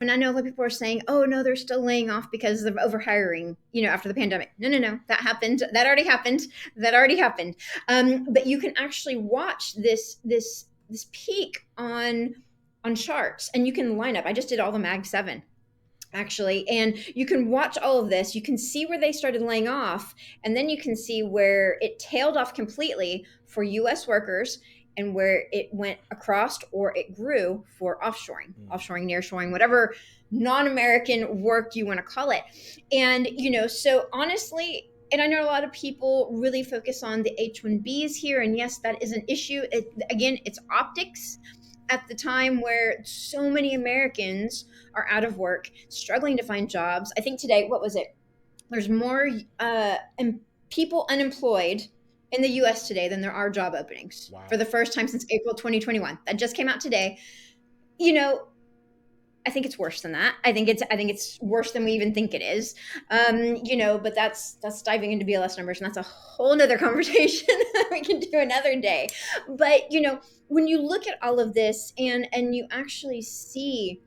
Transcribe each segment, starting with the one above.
And I know a lot of people are saying, oh, no, they're still laying off because of overhiring, after the pandemic. No, no, no, that happened. That already happened. That already happened. But you can actually watch this peak on charts, and you can line up. I just did all the Mag 7 actually, and you can watch all of this. You can see where they started laying off, and then you can see where it tailed off completely for US workers, and where it went across or it grew for offshoring, nearshoring, whatever non-American work you want to call it. And so honestly, and I know a lot of people really focus on the H-1Bs here, and yes, that is an issue. Again, it's optics at the time where so many Americans are out of work, struggling to find jobs. I think today, what was it? There's more people unemployed in the US today than there are job openings Wow. for the first time since April 2021. That just came out today. You know, I think it's worse than that. I think it's worse than we even think it is. But that's diving into BLS numbers, and that's a whole nother conversation we can do another day. But when you look at all of this, and you actually see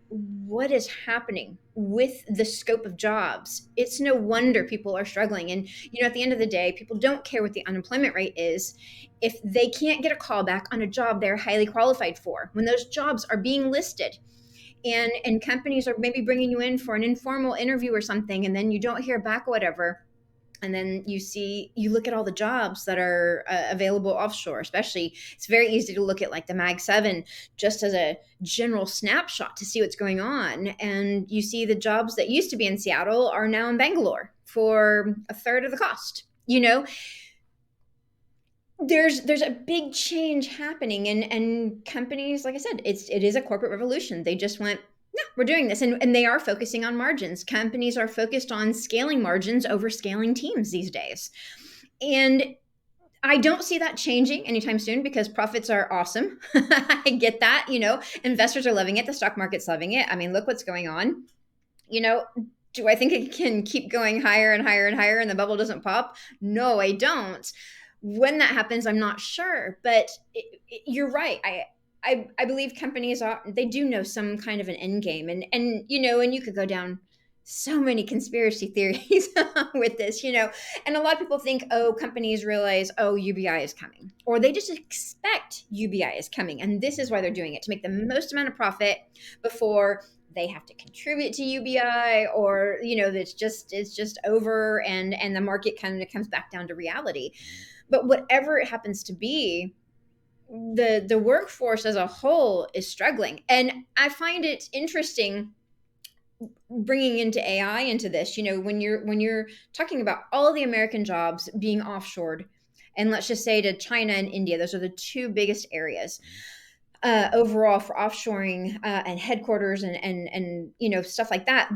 what is happening with the scope of jobs, it's no wonder people are struggling. And at the end of the day, people don't care what the unemployment rate is if they can't get a call back on a job they're highly qualified for, when those jobs are being listed, and companies are maybe bringing you in for an informal interview or something, and then you don't hear back or whatever. And then you look at all the jobs that are available offshore. Especially, it's very easy to look at like the Mag 7 just as a general snapshot to see what's going on, and you see the jobs that used to be in Seattle are now in Bangalore for a third of the cost. There's a big change happening, and companies, like I said, it is a corporate revolution. They just went, no, we're doing this, and they are focusing on margins. Companies are focused on scaling margins over scaling teams these days, and I don't see that changing anytime soon because profits are awesome. I get that. Investors are loving it, the stock market's loving it. I mean, look what's going on. you know do I think it can keep going higher and higher and higher and the bubble doesn't pop? No, I don't. When that happens, I'm not sure, but you're right. I believe companies they do know some kind of an end game, and you could go down so many conspiracy theories with this, and a lot of people think, oh, companies realize, oh, UBI is coming, or they just expect UBI is coming, and this is why they're doing it, to make the most amount of profit before they have to contribute to UBI, or it's just over, and the market kind of comes back down to reality. But whatever it happens to be, the workforce as a whole is struggling, and I find it interesting bringing into AI into this. When you're talking about all the American jobs being offshored, and let's just say to China and India, those are the two biggest areas overall for offshoring, and headquarters, and stuff like that.